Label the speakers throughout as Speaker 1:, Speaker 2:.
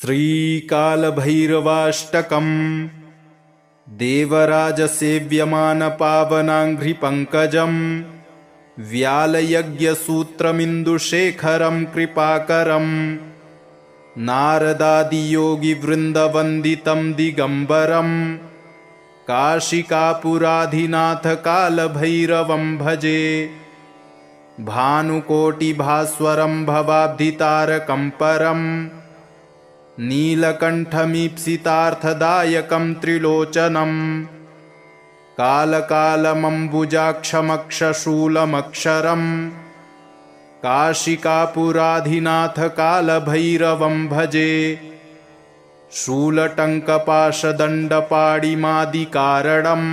Speaker 1: श्रीकालभैरवाष्टकम् देवराजसेव्यमानपावनाङ्घ्रिपङ्कजम् व्यालयज्ञसूत्रमिन्दुशेखरं कृपाकरम् नारदादियोगिवृन्दवन्दितं दिगम्बरम् काशिकापुराधिनाथकालभैरवं भजे। भानुकोटिभास्वरं भवाब्धितारकं परम् नीलकण्ठमीप्सितार्थदायकं त्रिलोचनम् कालकालमम्बुजाक्षमक्षशूलमक्षरम् काशिकापुराधिनाथकालभैरवं भजे। शूलटङ्कपाशदण्डपाणिमादिकारणम्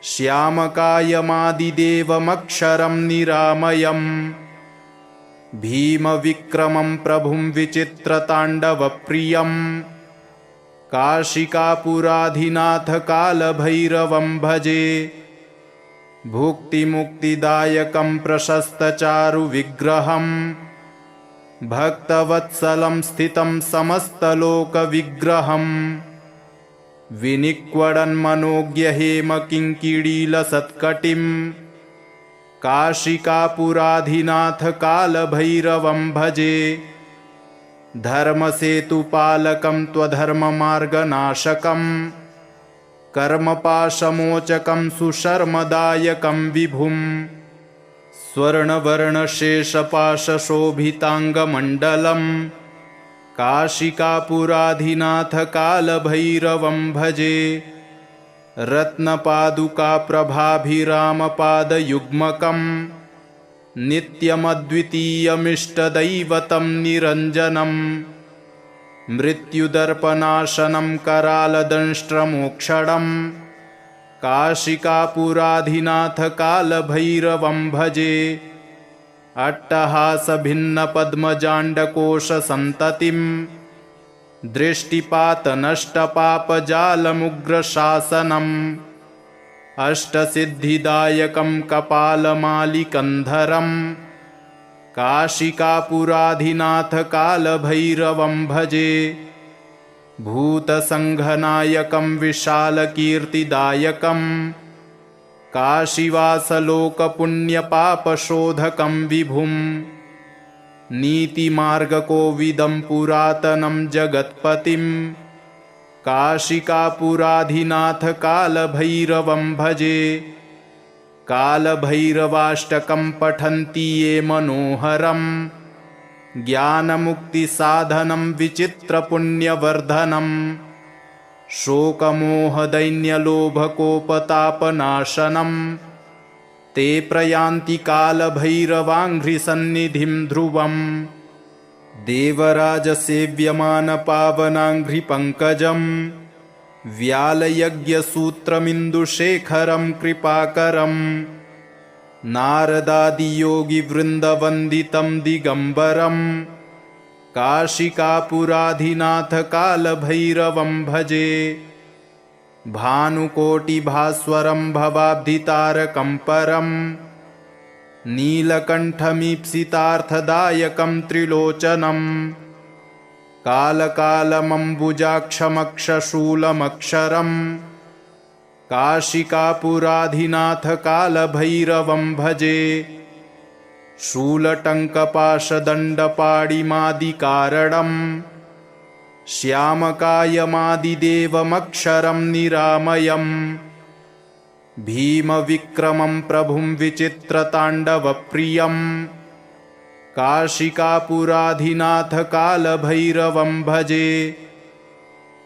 Speaker 1: श्यामकायमादिदेवमक्षरं निरामयम् भीमविक्रमं प्रभुं विचित्रताण्डवप्रियम् काशिकापुराधिनाथकालभैरवं भजे। भुक्तिमुक्तिदायकं प्रशस्तचारुविग्रहम् भक्तवत्सलं स्थितं समस्तलोकविग्रहम् विनिक्वडन्मनोज्ञहेमकिङ्किणीलसत्कटिम् काशिकापुराधिनाथकालभैरवं भजे। धर्मसेतुपालकं त्वधर्ममार्गनाशकं कर्मपाशमोचकं सुशर्मदायकं विभुम् स्वर्णवर्णशेषपाशशोभिताङ्गमण्डलं काशिकापुराधिनाथकालभैरवं भजे। रत्नपादुकाप्रभाभिरामपादयुग्मकं नित्यमद्वितीयमिष्टदैवतं निरञ्जनम् मृत्युदर्पनाशनं करालदंष्ट्रमोक्षणम् काशिकापुराधिनाथकालभैरवं भजे। अट्टहासभिन्नपद्मजाण्डकोशसन्ततिम् दृष्टिपातनष्टपापजालमुग्रशासनम् अष्टसिद्धिदायकं कपालमालिकन्धरम् काशिकापुराधिनाथकालभैरवं भजे। भूतसङ्घनायकं विशालकीर्तिदायकं काशीवासलोकपुण्यपापशोधकं विभुम् नीतिमार्गकोविदं पुरातनं जगत्पतिं काशिकापुराधिनाथकालभैरवं भजे। कालभैरवाष्टकं पठन्ति ये मनोहरं ज्ञानमुक्तिसाधनं विचित्रपुण्यवर्धनम् शोकमोहदैन्यलोभकोपतापनाशनं ते प्रयान्ति कालभैरवाङ्घ्रिसन्निधिं ध्रुवम् देवराजसेव्यमानपावनाङ्घ्रिपङ्कजम् व्यालयज्ञसूत्रमिन्दुशेखरं कृपाकरम् नारदादियोगिवृन्दवन्दितं दिगम्बरम् काशिकापुराधिनाथकालभैरवं भजे। भानुकोटिभास्वरं भवाब्धितारकं परम् नीलकण्ठमीप्सितार्थदायकं त्रिलोचनम् कालकालमम्बुजाक्षमक्षशूलमक्षरम् काशिकापुराधिनाथकालभैरवं भजे। शूलटङ्कपाशदण्डपाणिमादिकारणम् श्यामकायमादिदेवमक्षरं निरामयम् भीमविक्रमं प्रभुं विचित्रताण्डवप्रियम् काशिकापुराधिनाथकालभैरवं भजे।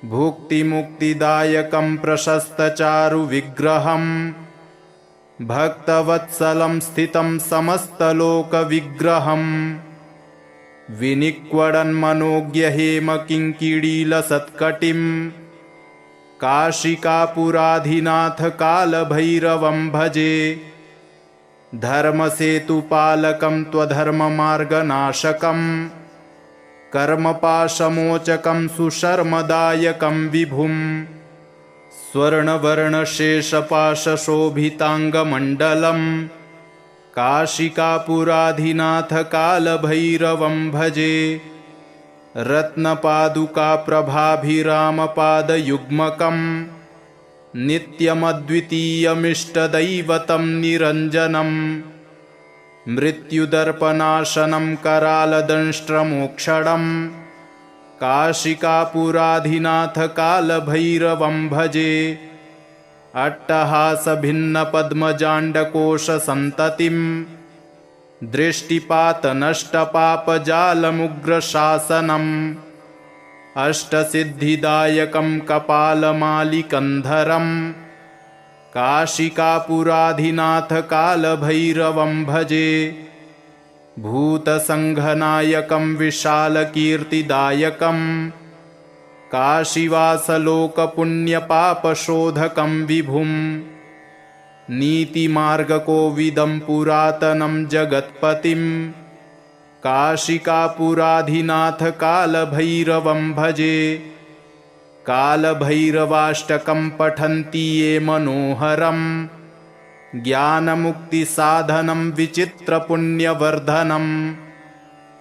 Speaker 1: भुक्तिमुक्तिदायकं प्रशस्तचारुविग्रहम् भक्तवत्सलं स्थितं समस्तलोकविग्रहम् विनिक्वडन्मनोज्ञहेमकिङ्किणीलसत्कटिम् काशिकापुराधिनाथकालभैरवं भजे। धर्मसेतुपालकं त्वधर्ममार्गनाशकं कर्मपाशमोचकं सुशर्मदायकं विभुम् स्वर्णवर्णशेषपाशशोभिताङ्गमण्डलं काशिकापुराधिनाथकालभैरवं भजे। रत्नपादुकाप्रभाभिरामपादयुग्मकं नित्यमद्वितीयमिष्टदैवतं निरञ्जनं मृत्युदर्पनाशनं करालदंष्ट्रमोक्षणं काशिकापुराधिनाथकालभैरवं भजे। अट्टहासभिन्नपद्मजाण्डकोशसन्ततिं दृष्टिपातनष्टपापजालमुग्रशासनम् अष्टसिद्धिदायकं कपालमालिकन्धरं काशिकापुराधिनाथकालभैरवं भजे। भूतसङ्घनायकं विशालकीर्तिदायकं काशीवासलोकपुण्यपापशोधकं विभुं नीतिमार्गकोविदं पुरातनं जगत्पतिं काशिकापुराधिनाथकालभैरवं भजे। कालभैरवाष्टकं पठन्ति ये मनोहरं ज्ञानमुक्तिसाधनं विचित्रपुण्यवर्धनं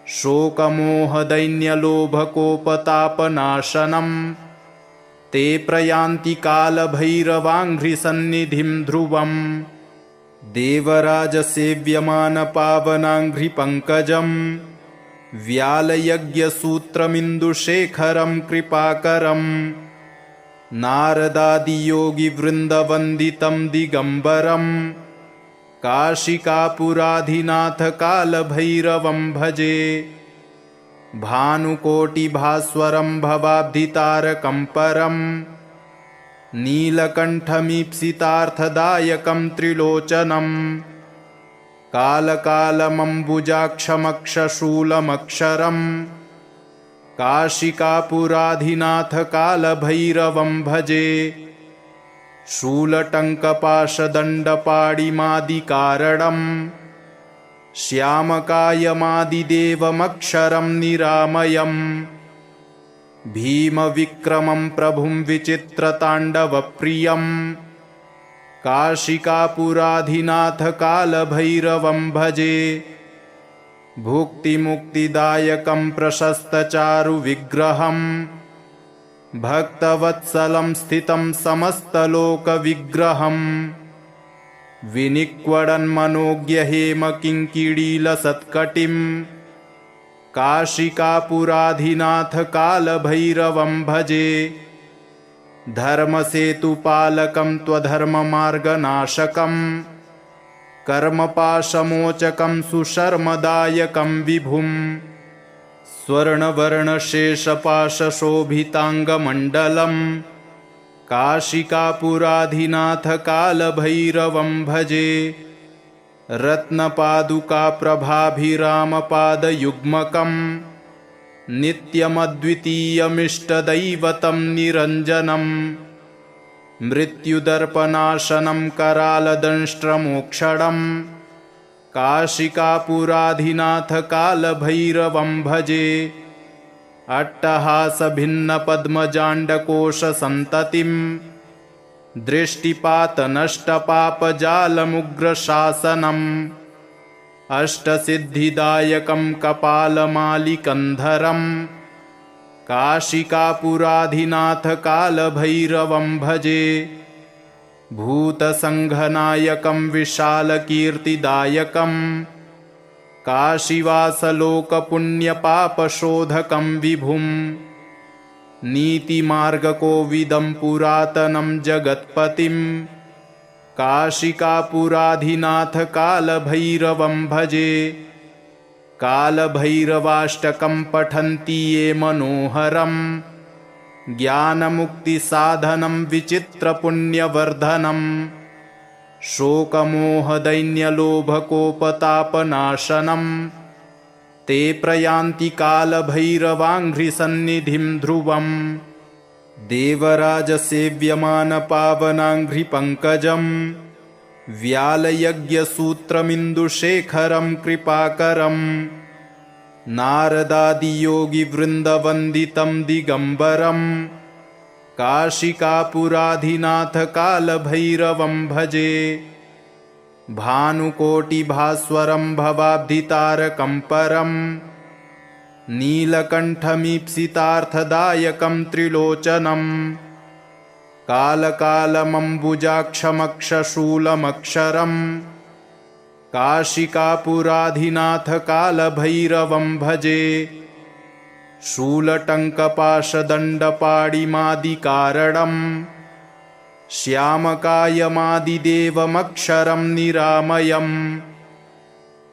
Speaker 1: शोकमोहदैन्यलोभकोपतापनाशनं ते प्रयान्ति कालभैरवाङ्घ्रिसन्निधिं ध्रुवम्। देवराजसेव्यमानपावनाङ्घ्रिपङ्कजं व्यालयज्ञसूत्रमिन्दुशेखरं कृपाकरं नारदादियोगिवृन्दवन्दितं दिगम्बरं काशिकापुराधिनाथकालभैरवं भजे। भानुकोटिभास्वरं भवाब्धितारकं परं नीलकण्ठमीप्सितार्थदायकं त्रिलोचनं कालकालमम्बुजाक्षमक्षशूलमक्षरं काशिकापुराधिनाथकालभैरवं भजे। शूलटङ्कपाशदण्डपाणिमादिकारणं श्यामकायमादिदेवमक्षरं निरामयम् भीमविक्रमं प्रभुं विचित्रताण्डवप्रियं काशिकापुराधिनाथकालभैरवं भजे। भुक्तिमुक्तिदायकं प्रशस्तचारुविग्रहं भक्तवत्सलं स्थितं समस्तलोकविग्रहं विनिक्वडन्मनोज्ञहेमकिङ्किणीलसत्कटिं काशिकापुराधिनाथकालभैरवं भजे। धर्मसेतुपालकं त्वधर्ममार्गनाशकं कर्मपाशमोचकं सुशर्मदायकं विभुं स्वर्णवर्णशेषपाशशोभिताङ्गमण्डलं काशिकापुराधिनाथकालभैरवं भजे। रत्नपादुकाप्रभाभिरामपादयुग्मकं नित्यमद्वितीयमिष्टदैवतं निरञ्जनं मृत्युदर्पनाशनं करालदंष्ट्रमोक्षणं काशिकापुराधिनाथकालभैरवं भजे। अट्टहासभिन्नपद्मजाण्डकोशसन्ततिं दृष्टिपातनष्टपापजालमुग्रशासनम् अष्टसिद्धिदायकं कपालमालिकन्धरं काशिकापुराधिनाथकालभैरवं भजे। भूतसङ्घनायकं विशालकीर्तिदायकं काशीवासलोकपुण्यपापशोधकं विभुं नीतिमार्गकोविदं पुरातनं जगत्पतिं काशिकापुराधिनाथकालभैरवं भजे। कालभैरवाष्टकं पठन्ति ये मनोहरं ज्ञानमुक्तिसाधनं विचित्रपुण्यवर्धनं शोकमोहदैन्यलोभकोपतापनाशनं ते प्रयान्ति कालभैरवाङ्घ्रिसन्निधिं ध्रुवम्। देवराजसेव्यमानपावनाङ्घ्रिपङ्कजं व्यालयज्ञसूत्रमिन्दुशेखरं कृपाकरं नारदादियोगिवृन्दवन्दितं दिगम्बरं काशिकापुराधिनाथकालभैरवं भजे। भानुकोटिभास्वरं भवाब्धितारकं परं नीलकण्ठमीप्सितार्थदायकं त्रिलोचनं कालकालमम्बुजाक्षमक्षशूलमक्षरम् काशिकापुराधिनाथ कालभैरवं भजे। शूलटङ्कपाशदण्डपाणिमादिकारणं श्यामकायमादिदेवमक्षरं निरामयम्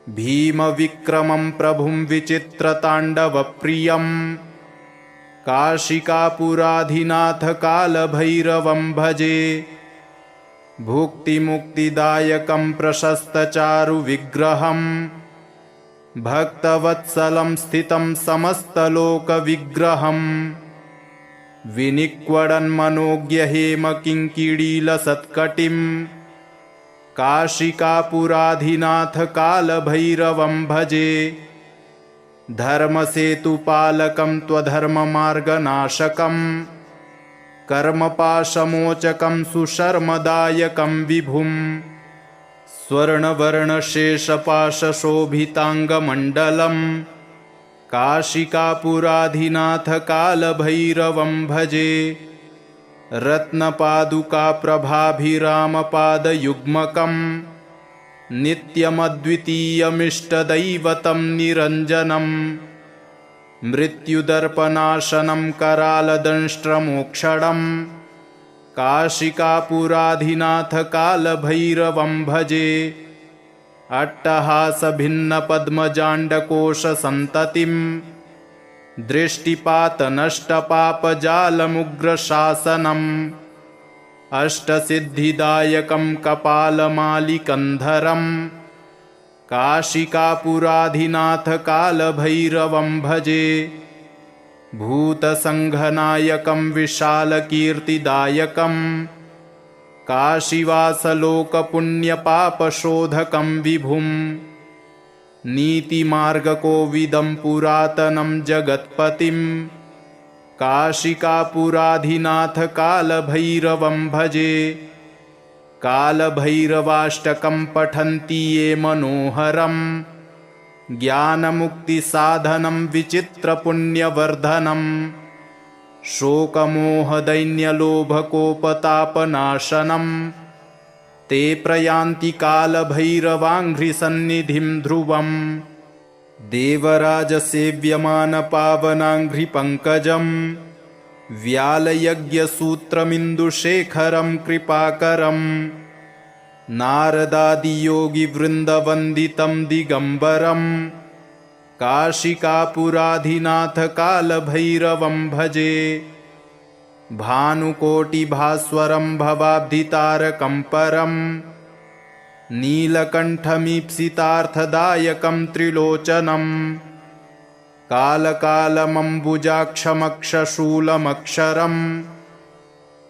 Speaker 1: भीमविक्रमं प्रभुं विचित्रताण्डवप्रियं काशिकापुराधिनाथ कालभैरवं भजे। भुक्तिमुक्तिदायकं प्रशस्तचारुविग्रहं भक्तवत्सलं स्थितं समस्तलोकविग्रहं विनिक्वडन्मनोज्ञहेमकिङ्किणीलसत्कटिं काशिकापुराधिनाथ कालभैरवं भजे। धर्मसेतुपालकं त्वधर्ममार्गनाशकं कर्मपाशमोचकं सुशर्मदायकं विभुं स्वर्णवर्णशेषपाशशोभिताङ्गमण्डलं काशिकापुराधिनाथ कालभैरवं भजे। रत्नपादुकाप्रभाभिरामपादयुग्मकं नित्यमद्वितीयमिष्टदैवतं निरञ्जनं मृत्युदर्पनाशनं करालदंष्ट्रमोक्षणं काशिकापुराधिनाथ कालभैरवं भजे। अट्टहासभिन्नपद्मजाण्डकोशसन्ततिं दृष्टिपातनष्टपापजालमुग्रशासनम् अष्टसिद्धिदायकं कपालमालिकन्धरं काशिकापुराधिनाथ कालभैरवं भजे। भूतसङ्घनायकं विशालकीर्तिदायकं काशीवासलोकपुण्यपापशोधकं विभुं नीतिमार्गकोविदं पुरातनं जगत्पतिं काशिकापुराधिनाथ कालभैरवं भजे। कालभैरवाष्टकं पठन्ति ये मनोहरं ज्ञानमुक्तिसाधनं विचित्रपुण्यवर्धनं शोकमोहदैन्यलोभकोपतापनाशनं ते प्रयान्ति कालभैरवाङ्घ्रिसन्निधिं ध्रुवम्। देवराजसेव्यमानपावनाङ्घ्रिपङ्कजं व्यालयज्ञसूत्रमिन्दुशेखरं कृपाकरं नारदादियोगिवृन्दवन्दितं दिगम्बरं काशिकापुराधिनाथ कालभैरवं भजे। भानुकोटिभास्वरं भवाब्धितारकं परं नीलकण्ठमीप्सितार्थदायकं त्रिलोचनं कालकालमम्बुजाक्षमक्षशूलमक्षरं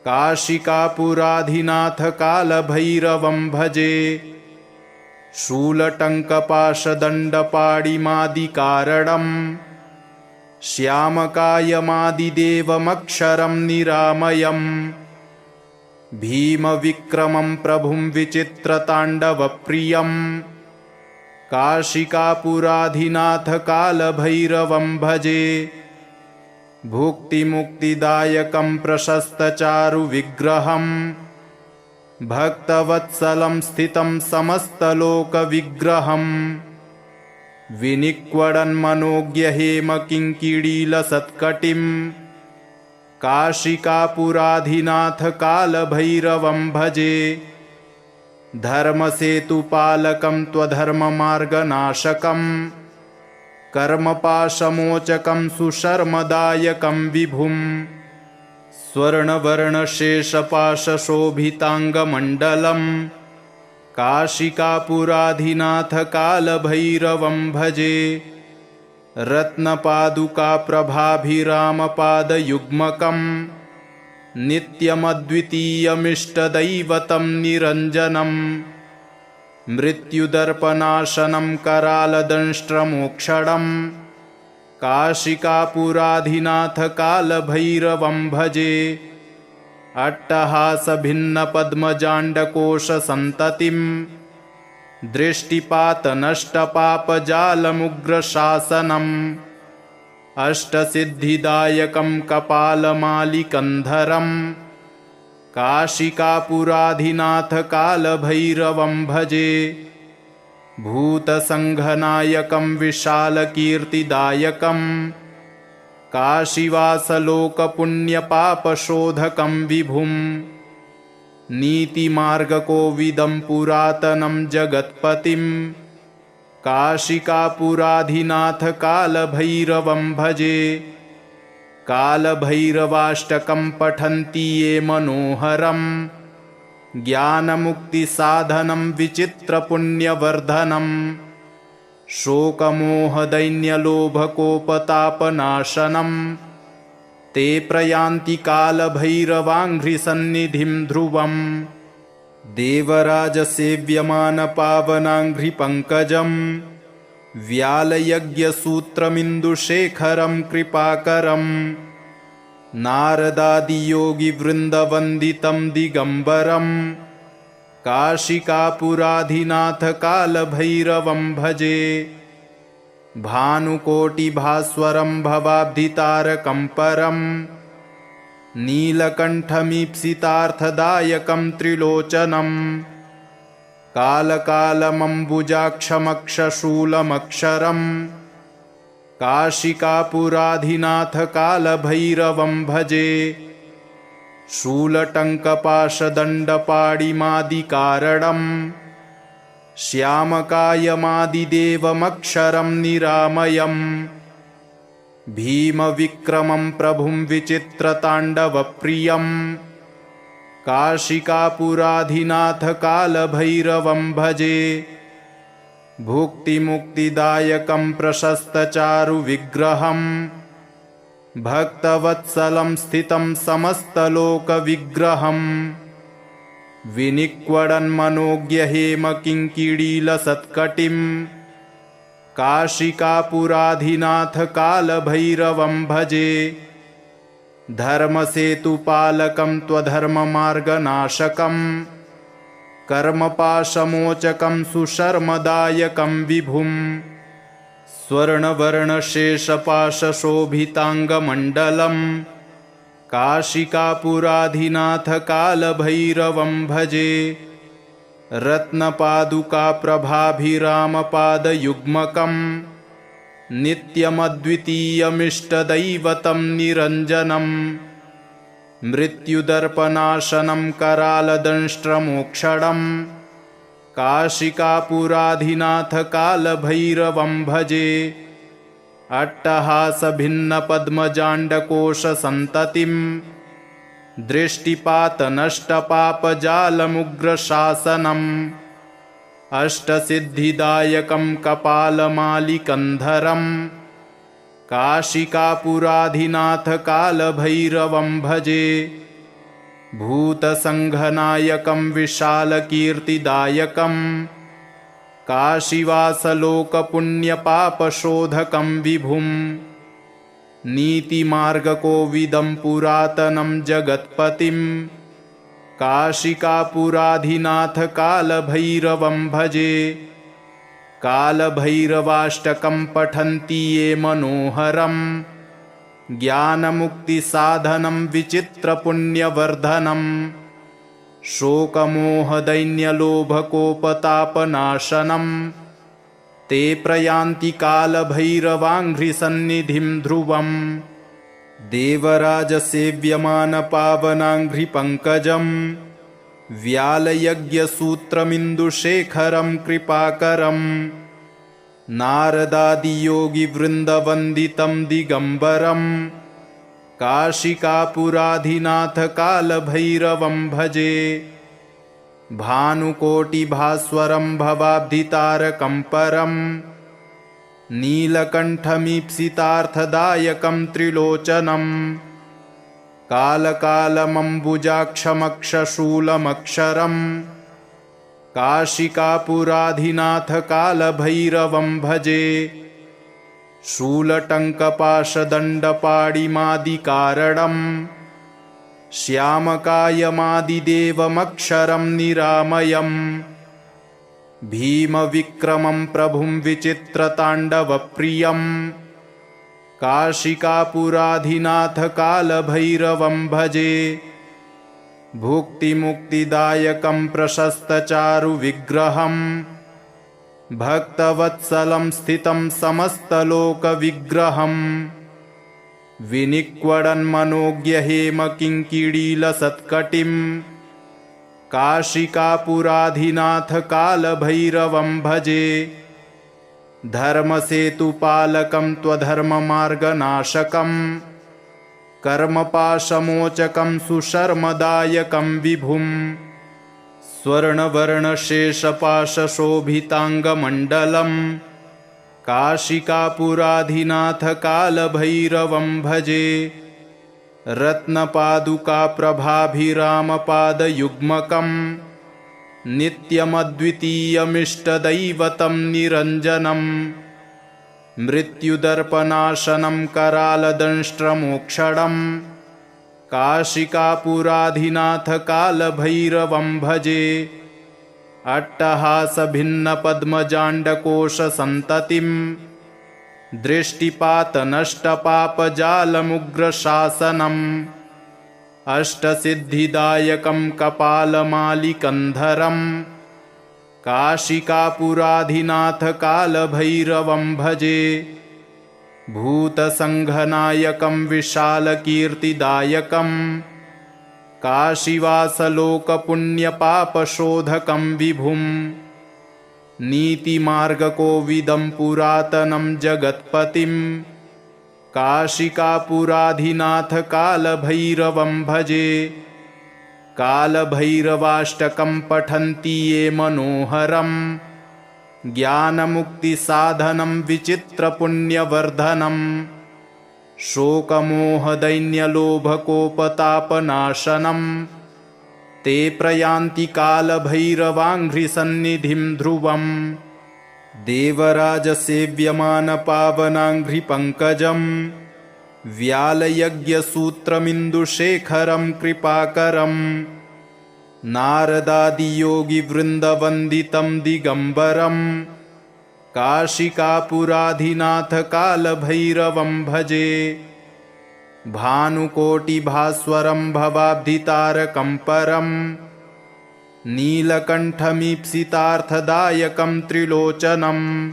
Speaker 1: काशिकापुराधिनाथ कालभैरवं भजे। शूलटङ्कपाशदण्डपाणिमादिकारणं श्यामकायमादिदेवमक्षरं निरामयम् भीमविक्रमं प्रभुं विचित्रताण्डवप्रियं काशिकापुराधिनाथ कालभैरवं भजे। भुक्तिमुक्तिदायकं प्रशस्तचारुविग्रहं भक्तवत्सलं स्थितं समस्तलोकविग्रहं विनिक्वडन्मनोज्ञहेमकिङ्किणीलसत्कटिं काशिकापुराधिनाथ कालभैरवं भजे। धर्मसेतुपालकं त्वधर्ममार्गनाशकं कर्मपाशमोचकं सुशर्मदायकं विभुं स्वर्णवर्णशेषपाशशोभिताङ्गमण्डलं काशिकापुराधिनाथ कालभैरवं भजे। रत्नपादुकाप्रभाभिरामपादयुग्मकं नित्यमद्वितीयमिष्टदैवतं निरञ्जनं मृत्युदर्पनाशनं करालदंष्ट्रमोक्षणं काशिकापुराधिनाथ कालभैरवं भजे। अट्टहासभिन्नपद्मजाण्डकोशसन्ततिं दृष्टिपातनष्टपापजालमुग्रशासनम् अष्टसिद्धिदायकं कपालमालिकन्धरं काशिकापुराधिनाथ कालभैरवं भजे। भूतसङ्घनायकं विशालकीर्तिदायकं काशीवासलोकपुण्यपापशोधकं विभुं। नीतिमार्गकोविदं पुरातनं जगत्पतिं काशिकापुराधिनाथ कालभैरवं भजे। कालभैरवाष्टकं पठन्ति ये मनोहरं ज्ञानमुक्तिसाधनं विचित्रपुण्यवर्धनं। शोकमोहदैन्यलोभकोपतापनाशनं ते प्रयान्ति कालभैरवाङ्घ्रिसन्निधिं ध्रुवम्। देवराजसेव्यमानपावनाङ्घ्रिपङ्कजं व्यालयज्ञसूत्रमिन्दुशेखरं कृपाकरं। नारदादियोगिवृन्दवन्दितं दिगम्बरं काशिकापुराधिनाथ कालभैरवं भजे। भानुकोटिभास्वरं भवाब्धितारकं परं नीलकण्ठमीप्सितार्थदायकं त्रिलोचनं। कालकालमम्बुजाक्षमक्षशूलमक्षरं काशिकापुराधिनाथ कालभैरवं भजे। शूलटङ्कपाशदण्डपाणिमादिकारणं श्यामकायमादिदेवमक्षरं निरामयं। भीमविक्रमं प्रभुं विचित्रताण्डवप्रियं काशिकापुराधिनाथ कालभैरवं भजे। भुक्तिमुक्तिदायकं प्रशस्तचारुविग्रहं भक्तवत्सलं स्थितं समस्तलोकविग्रहं। विनिक्वडन्मनोज्ञहेमकिङ्किणीलसत्कटिं काशिकापुराधिनाथ कालभैरवं भजे। धर्मसेतुपालकं त्वधर्ममार्गनाशकं कर्मपाशमोचकं सुशर्मदायकं विभुं। स्वर्णवर्णशेषपाशशोभिताङ्गमण्डलं काशिकापुराधिनाथ कालभैरवं भजे। रत्नपादुकाप्रभाभिरामपादयुग्मकं नित्यमद्वितीयमिष्टदैवतं निरञ्जनं। मृत्युदर्पनाशनं करालदंष्ट्रमोक्षणं काशिकापुराधिनाथ कालभैरवं भजे। अट्टहासभिन्नपद्मजाण्डकोशसन्ततिं दृष्टिपातनष्टपापजालमुग्रशासनम्। अष्टसिद्धिदायकं कपालमालिकन्धरं काशिकापुराधिनाथ कालभैरवं भजे। भूतसङ्घनायकं विशालकीर्तिदायकं काशीवासलोकपुण्यपापशोधकं विभुं। नीतिमार्गकोविदं पुरातनं जगत्पतिं काशिकापुराधिनाथ कालभैरवं भजे। कालभैरवाष्टकं पठन्ति ये मनोहरं ज्ञानमुक्तिसाधनं विचित्रपुण्यवर्धनं। शोकमोहदैन्यलोभकोपतापनाशनं ते प्रयान्ति कालभैरवाङ्घ्रिसन्निधिं ध्रुवम्। देवराजसेव्यमानपावनाङ्घ्रिपङ्कजं व्यालयज्ञसूत्रमिन्दुशेखरं कृपाकरं। नारदादियोगिवृन्दवन्दितं दिगम्बरं काशिकापुराधिनाथ कालभैरवं भजे। भानुकोटिभास्वरं भवाब्धितारकं परं नीलकण्ठमीप्सितार्थदायकं त्रिलोचनं। कालकालमम्बुजाक्षमक्षशूलमक्षरं काशिकापुराधिनाथ कालभैरवं भजे। शूलटङ्कपाशदण्डपाणिमादिकारणं श्यामकायमादिदेवमक्षरं निरामयं। भीमविक्रमं प्रभुं विचित्रताण्डवप्रियं काशिकापुराधिनाथ कालभैरवं भजे। भुक्तिमुक्तिदायकं प्रशस्तचारुविग्रहं भक्तवत्सलं स्थितं समस्तलोकविग्रहं विनिक्वडन्मनोज्ञहेमकिङ्किणीलसत्कटिं काशिकापुराधिनाथ कालभैरवं भजे। धर्मसेतुपालकं त्वधर्ममार्गनाशकं कर्मपाशमोचकं सुशर्मदायकं विभुं स्वर्णवर्णशेषपाशशोभिताङ्गमण्डलं काशिकापुराधिनाथ कालभैरवं भजे। रत्नपादुकाप्रभाभिरामपादयुग्मकं नित्यमद्वितीयमिष्टदैवतं निरञ्जनं मृत्युदर्पनाशनं करालदंष्ट्रमोक्षणं काशिकापुराधिनाथ कालभैरवं भजे। अट्टहासभिन्नपद्मजाण्डकोशसन्ततिं दृष्टिपातनष्टपापजालमुग्रशासनम् अष्टसिद्धिदायकं कपालमालिकन्धरं काशिकापुराधिनाथ कालभैरवं भजे। भूतसङ्घनायकं विशालकीर्तिदायकं काशीवासलोकपुण्यपापशोधकं विभुं नीतिमार्गकोविदं पुरातनं जगत्पतिं काशिकापुराधिनाथ कालभैरवं भजे। कालभैरवाष्टकं पठन्ति ये मनोहरं ज्ञानमुक्तिसाधनं विचित्रपुण्यवर्धनं शोकमोहदैन्यलोभकोपतापनाशनं ते प्रयान्ति कालभैरवाङ्घ्रिसन्निधिं ध्रुवम्। देवराजसेव्यमानपावनाङ्घ्रिपङ्कजं व्यालयज्ञसूत्रमिन्दुशेखरं कृपाकरं नारदादियोगिवृन्दवन्दितं दिगम्बरं काशिकापुराधिनाथ कालभैरवं भजे। भानुकोटिभास्वरं भवाब्धितारकं परं नीलकण्ठमीप्सितार्थदायकं त्रिलोचनं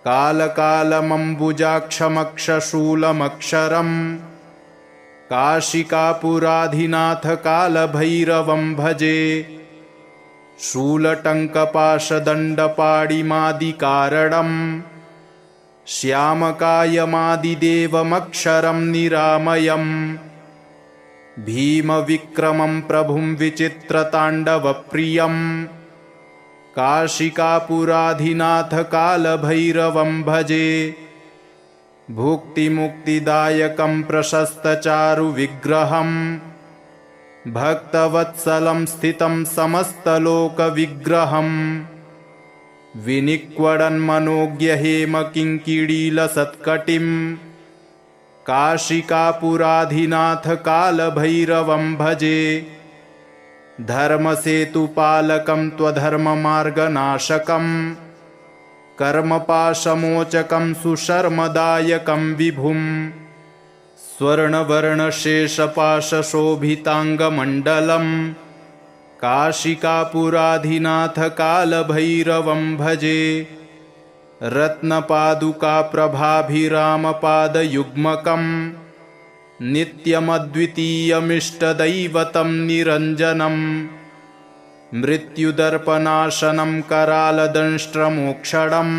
Speaker 1: कालकालमम्बुजाक्षमक्षशूलमक्षरं काशिकापुराधिनाथ कालभैरवं भजे। शूलटङ्कपाशदण्डपाणिमादिकारणं श्यामकायमादिदेवमक्षरं निरामयं भीमविक्रमं प्रभुं विचित्रताण्डवप्रियं काशिकापुराधिनाथ कालभैरवं भजे। भुक्तिमुक्तिदायकं प्रशस्तचारुविग्रहं भक्तवत्सलं स्थितं समस्तलोकविग्रहं विनिक्वडन्मनोज्ञहेमकिङ्किणीलसत्कटिं काशिकापुराधिनाथ कालभैरवं भजे। धर्मसेतुपालकं त्वधर्ममार्गनाशकं कर्मपाशमोचकं सुशर्मदायकं विभुं स्वर्णवर्णशेषपाशशोभिताङ्गमण्डलं काशिकापुराधिनाथ कालभैरवं भजे। रत्नपादुकाप्रभाभिरामपादयुग्मकं नित्यमद्वितीयमिष्टदैवतं निरञ्जनं मृत्युदर्पनाशनं करालदंष्ट्रमोक्षणं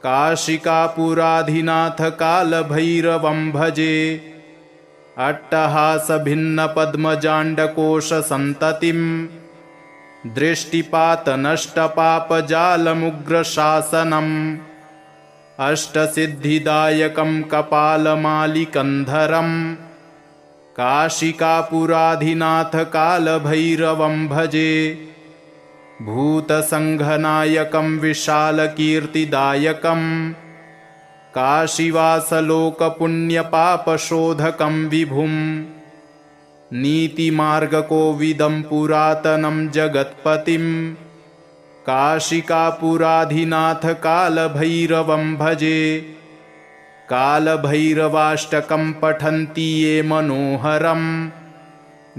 Speaker 1: काशिकापुराधिनाथ कालभैरवं भजे। अट्टहासभिन्नपद्मजाण्डकोशसन्ततिं दृष्टिपातनष्टपापजालमुग्रशासनम् अष्टसिद्धिदायकं कपालमालिकन्धरं काशिकापुराधिनाथ कालभैरवं भजे। भूतसङ्घनायकं विशालकीर्तिदायकं काशीवासलोकपुण्यपापशोधकं विभुं नीतिमार्गकोविदं पुरातनं जगत्पतिं काशिकापुराधिनाथ कालभैरवं भजे। कालभैरवाष्टकं पठन्ति ये मनोहरम्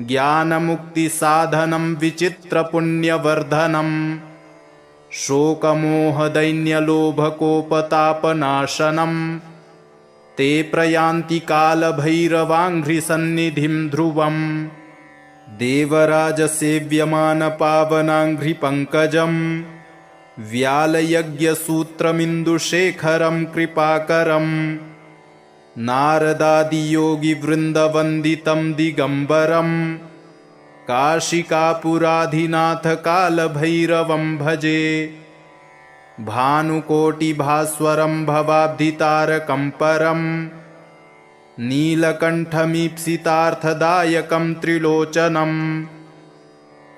Speaker 1: ज्ञानमुक्तिसाधनं विचित्रपुण्यवर्धनम् शोकमोहदैन्यलोभकोपतापनाशनम् ते प्रयान्ति कालभैरवाङ्घ्रिसन्निधिं ध्रुवम् देवराजसेव्यमानपावनाङ्घ्रिपङ्कजम् व्यालयज्ञसूत्रमिन्दुशेखरं कृपाकरम् नारदादियोगिवृन्दवन्दितं दिगम्बरम् काशिकापुराधिनाथकालभैरवं भजे भानुकोटिभास्वरं भवाब्धितारकं परम् नीलकण्ठमीप्सितार्थदायकं त्रिलोचनम्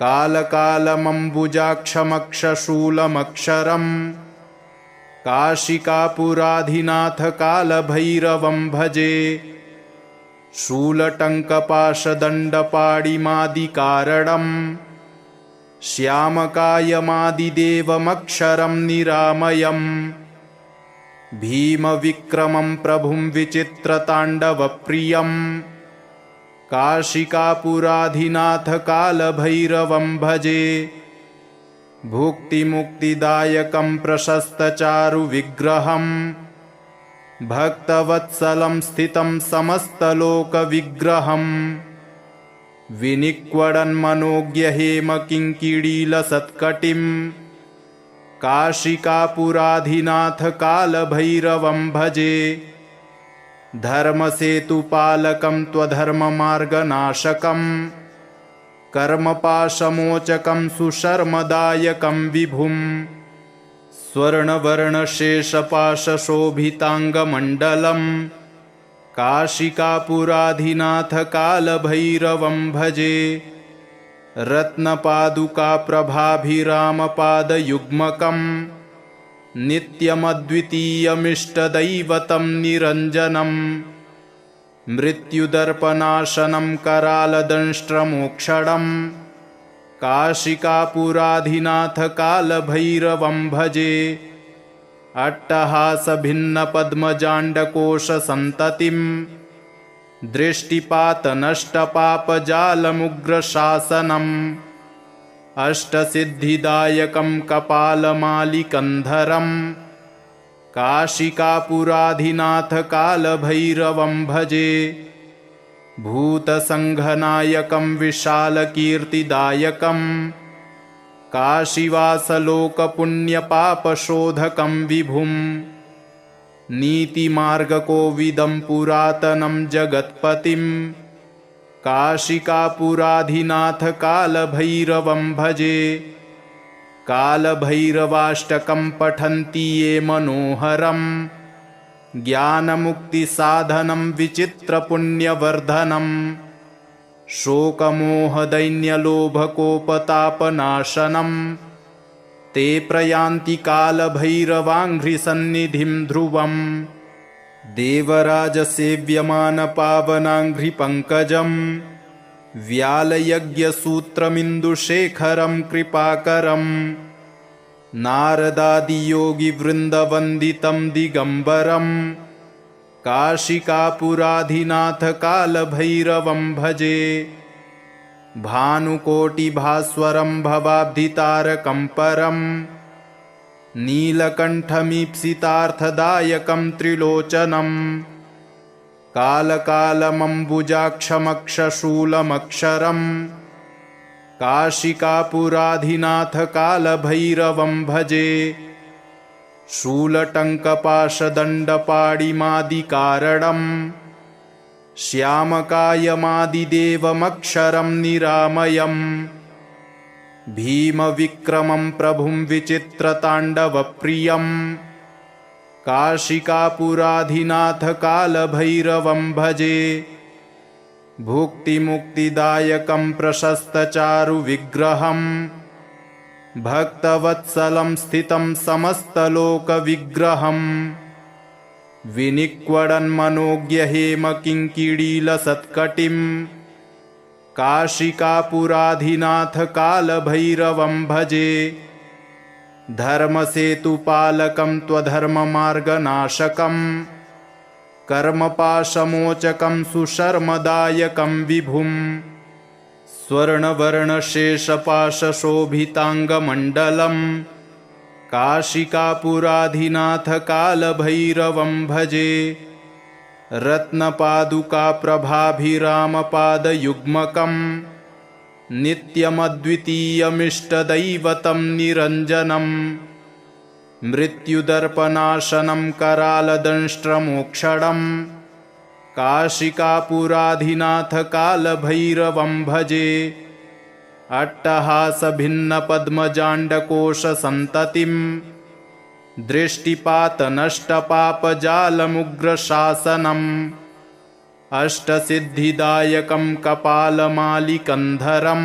Speaker 1: कालकालमम्बुजाक्षमक्षशूलमक्षरम् काशिकापुराधिनाथकालभैरवं भजे शूलटङ्कपाशदण्डपाणिमादिकारणम् श्यामकायमादिदेवमक्षरं निरामयम् भीमविक्रमं प्रभुं विचित्रताण्डवप्रियम् काशिकापुराधिनाथकालभैरवं भजे भुक्तिमुक्तिदायकं प्रशस्तचारुविग्रहम् भक्तवत्सलं स्थितं समस्तलोकविग्रहम् विनिक्वडन्मनोज्ञहेमकिङ्किणीलसत्कटिम् काशिकापुराधिनाथकालभैरवं भजे धर्मसेतुपालकं त्वधर्ममार्गनाशकम् कर्मपाशमोचकं सुशर्मदायकं विभुम् स्वर्णवर्णशेषपाशशोभिताङ्गमण्डलम् काशिकापुराधिनाथकालभैरवं भजे रत्नपादुकाप्रभाभिरामपादयुग्मकम् नित्यमद्वितीयमिष्टदैवतं निरञ्जनम् मृत्युदर्पनाशनं करालदंष्ट्रमोक्षणम् काशिकापुराधिनाथकालभैरवं भजे अट्टहासभिन्नपद्मजाण्डकोशसन्ततिम् दृष्टिपातनष्टपापजालमुग्रशासनम् अष्टसिद्धिदायकं कपालमालिकन्धरम् काशिकापुराधिनाथकालभैरवं भजे भूतसङ्घनायकं विशालकीर्तिदायकम् काशीवासलोकपुण्यपापशोधकं विभुम् नीतिमार्गकोविदं पुरातनं जगत्पतिम् काशिकापुराधिनाथकालभैरवं भजे कालभैरवाष्टकं पठन्ति ये मनोहरम् ज्ञानमुक्तिसाधनं विचित्रपुण्यवर्धनम् शोकमोहदैन्यलोभकोपतापनाशनम् ते प्रयान्ति कालभैरवाङ्घ्रिसन्निधिं ध्रुवम् देवराजसेव्यमानपावनाङ्घ्रिपङ्कजम् व्यालयज्ञसूत्रमिन्दुशेखरं कृपाकरम् नारदादियोगिवृन्दवन्दितं दिगम्बरम् काशिकापुराधिनाथकालभैरवं भजे भानुकोटिभास्वरं भवाब्धितारकं परम् नीलकण्ठमीप्सितार्थदायकं त्रिलोचनम् कालकालमम्बुजाक्षमक्षशूलमक्षरम् काशिकापुराधिनाथकालभैरवं भजे शूलटङ्कपाशदण्डपाणिमादिकारणम् श्यामकायमादिदेवमक्षरं निरामयम् भीमविक्रमं प्रभुं विचित्रताण्डवप्रियम् काशिकापुराधिनाथकालभैरवं भजे भुक्तिमुक्तिदायकं प्रशस्तचारुविग्रहम् भक्तवत्सलं स्थितं समस्तलोकविग्रहम् विनिक्वडन्मनोज्ञहेमकिङ्किणीलसत्कटिम् काशिकापुराधिनाथकालभैरवं भजे धर्मसेतुपालकं त्वधर्ममार्गनाशकम् कर्मपाशमोचकं सुशर्मदायकं विभुं स्वर्णवर्णशेषपाशशोभिताङ्गमण्डलं काशिकापुराधिनाथकालभैरवं भजे। रत्नपादुकाप्रभाभिरामपादयुग्मकं नित्यमद्वितीयमिष्टदैवतं निरञ्जनं मृत्युदर्पनाशनं करालदंष्ट्रमोक्षणं काशिकापुराधिनाथकालभैरवं भजे। अट्टहासभिन्नपद्मजाण्डकोशसन्ततिं दृष्टिपातनष्टपापजालमुग्रशासनम् अष्टसिद्धिदायकं कपालमालिकन्धरं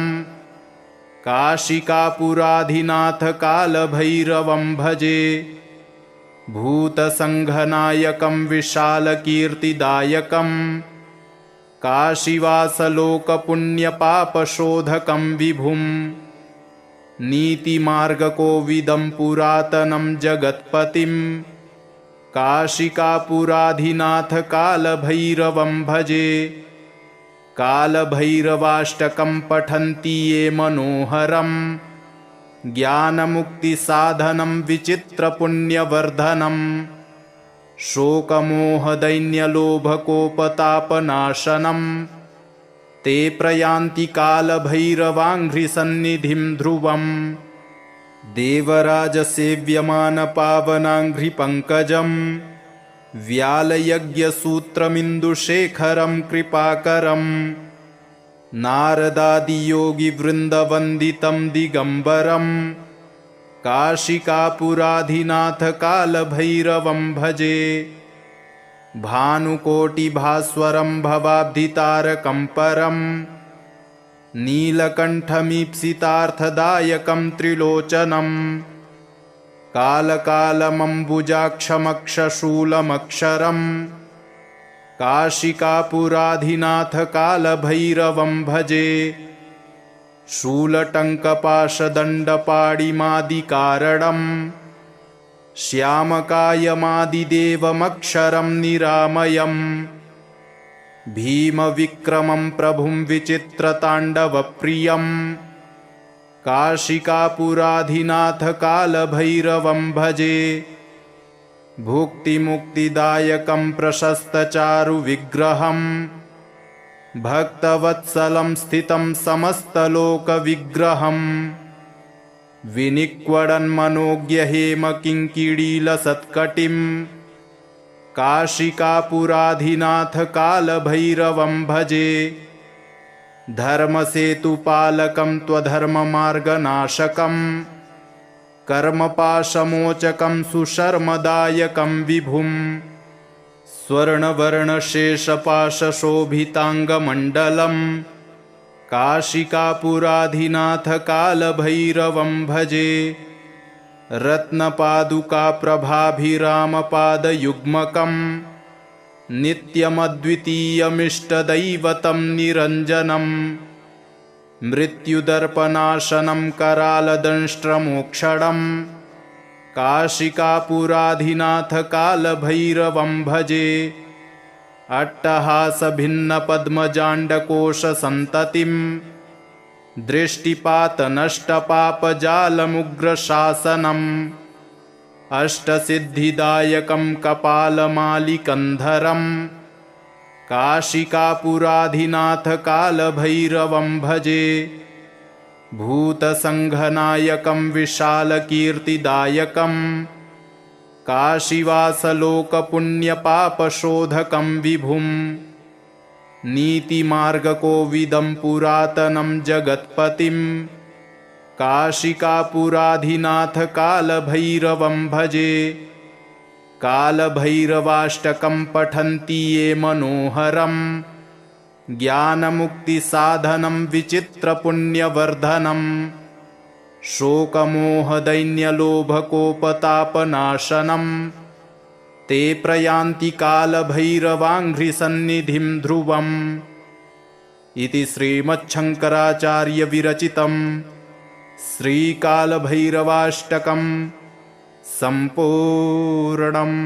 Speaker 1: काशिकापुराधिनाथकालभैरवं भजे। भूतसङ्घनायकं विशालकीर्तिदायकं काशीवासलोकपुण्यपापशोधकं विभुं नीतिमार्गकोविदं पुरातनं जगत्पतिं काशिकापुराधिनाथकालभैरवं भजे। कालभैरवाष्टकं पठन्ति ये मनोहरं ज्ञानमुक्तिसाधनं विचित्रपुण्यवर्धनं शोकमोहदैन्यलोभकोपतापनाशनं ते प्रयान्ति कालभैरवाङ्घ्रिसन्निधिं ध्रुवम्। देवराजसेव्यमानपावनाङ्घ्रिपङ्कजं व्यालयज्ञसूत्रमिन्दुशेखरं कृपाकरं नारदादियोगिवृन्दवन्दितं दिगम्बरं काशिकापुराधिनाथकालभैरवं भजे। भानुकोटिभास्वरं भवाब्धितारकं परं नीलकण्ठमीप्सितार्थदायकं त्रिलोचनं कालकालमम्बुजाक्षमक्षशूलमक्षरं काशिकापुराधिनाथकालभैरवं भजे। शूलटङ्कपाशदण्डपाणिमादिकारणं श्यामकायमादिदेवमक्षरं निरामयं भीमविक्रमं प्रभुं विचित्रताण्डवप्रियं काशिकापुराधिनाथकालभैरवं भजे। भुक्तिमुक्तिदायकं प्रशस्तचारुविग्रहं भक्तवत्सलं स्थितं समस्तलोकविग्रहं विनिक्वडन्मनोज्ञहेमकिङ्किणीलसत्कटिं काशिकापुराधिनाथकालभैरवं भजे। धर्मसेतुपालकं त्वधर्ममार्गनाशकं कर्मपाशमोचकं सुशर्मदायकं विभुं स्वर्णवर्णशेषपाशशोभिताङ्गमण्डलं काशिकापुराधिनाथकालभैरवं भजे। रत्नपादुकाप्रभाभिरामपादयुग्मकं नित्यमद्वितीयमिष्टदैवतं निरञ्जनं मृत्युदर्पनाशनं करालदंष्ट्रमोक्षणं काशिकापुराधिनाथकालभैरवं भजे। अट्टहासभिन्नपद्मजाण्डकोशसन्ततिं दृष्टिपातनष्टपापजालमुग्रशासनम् अष्टसिद्धिदायकं कपालमालिकन्धरं काशिकापुराधिनाथकालभैरवं भजे। भूतसङ्घनायकं विशालकीर्तिदायकं काशीवासलोकपुण्यपापशोधकं विभुं नीतिमार्गकोविदं पुरातनं जगत्पतिं काशिकापुराधिनाथकालभैरवं भजे। कालभैरवाष्टकं पठन्ति ये मनोहरं ज्ञानमुक्तिसाधनं विचित्रपुण्यवर्धनं शोकमोहदैन्यलोभकोपतापनाशनं ते प्रयान्ति कालभैरवाङ्घ्रिसन्निधिं ध्रुवम्। इति श्रीमच्छङ्कराचार्यविरचितं श्रीकालभैरवाष्टकं सम्पूर्णम्।